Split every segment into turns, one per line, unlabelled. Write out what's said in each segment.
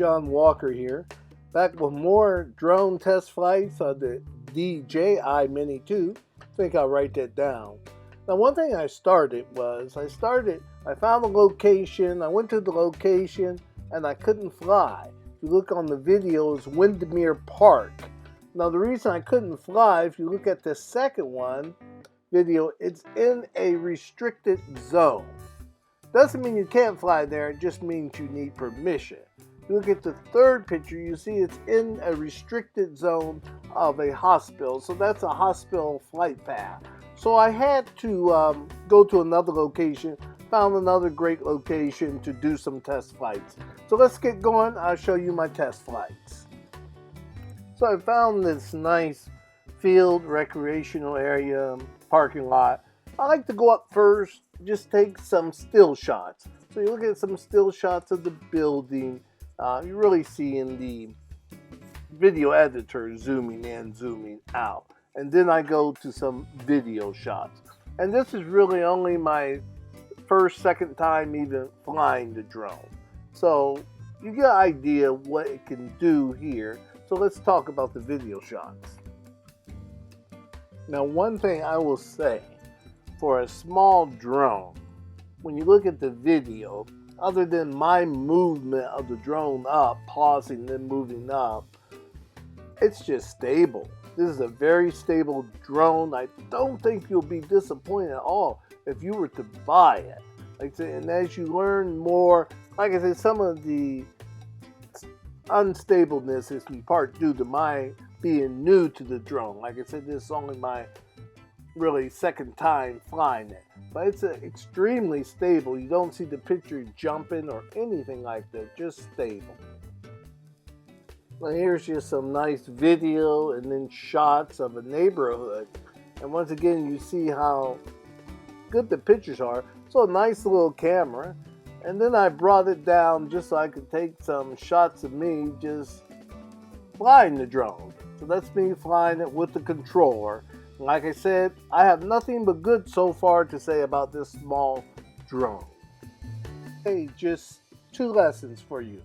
John Walker here, back with more drone test flights on the DJI Mini 2. I think I'll write that down. Now, one thing I found a location, I went to the location, and I couldn't fly. If you look on the video, it's Windermere Park. Now, the reason I couldn't fly, if you look at the second video, it's in a restricted zone. Doesn't mean you can't fly there, it just means you need permission. If you look at the third picture, you see it's in a restricted zone of a hospital. So that's a hospital flight path. So I had to go to another location, found another great location to do some test flights. So let's get going, I'll show you my test flights. So I found this nice field, recreational area, parking lot. I like to go up first, just take some still shots. So you look at some still shots of the building. You really see in the video editor zooming in, zooming out. And then I go to some video shots. And this is really only my second time even flying the drone. So you get an idea what it can do here. So let's talk about the video shots. Now, one thing I will say, for a small drone, when you look at the video, other than my movement of the drone up, pausing, then moving up, it's just stable. This is a very stable drone. I don't think you'll be disappointed at all if you were to buy it. Like I said, and as you learn more, like I said, some of the unstableness is in part due to my being new to the drone. Like I said, this is only my really second time flying it, but it's extremely stable. You don't see the picture jumping or anything like that, just stable. Well, here's just some nice video and then shots of a neighborhood, and once again you see how good the pictures are. So a nice little camera, and then I brought it down just so I could take some shots of me just flying the drone. So that's me flying it with the controller. Like I said, I have nothing but good so far to say about this small drone. Hey, just 2 lessons for you.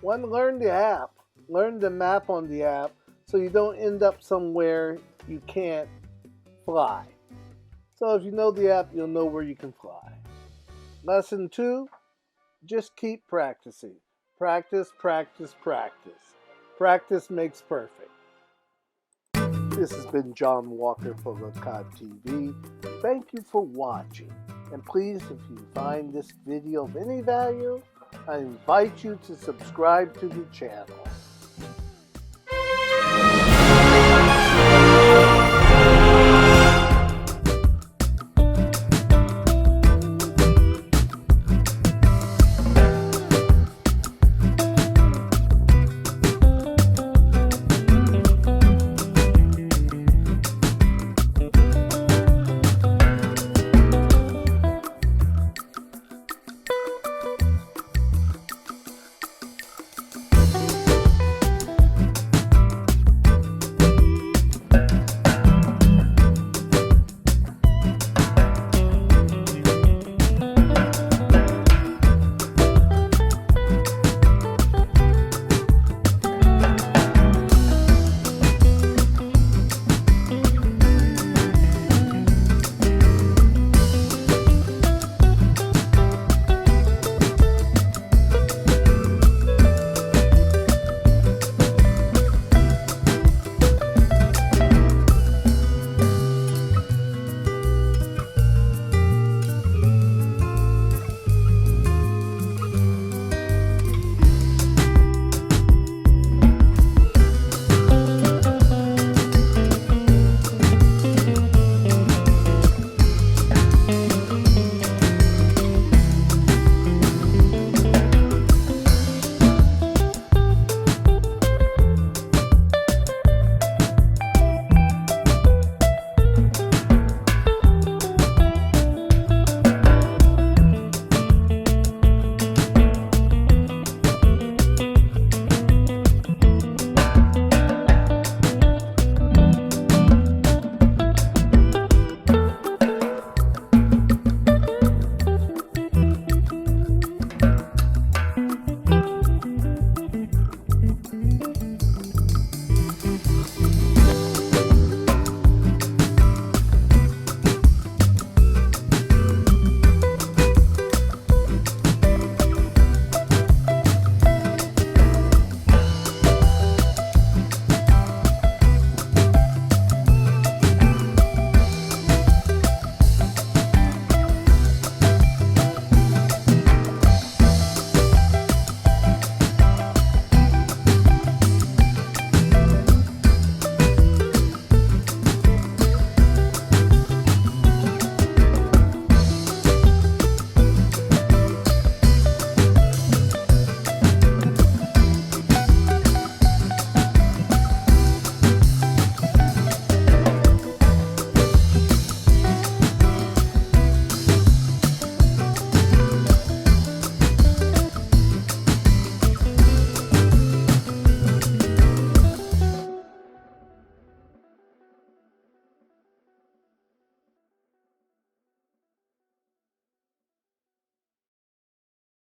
One, learn the app. Learn the map on the app so you don't end up somewhere you can't fly. So if you know the app, you'll know where you can fly. Lesson 2, just keep practicing. Practice, practice, practice. Practice makes perfect. This has been John Walker for Lakat TV. Thank you for watching. And please, if you find this video of any value, I invite you to subscribe to the channel.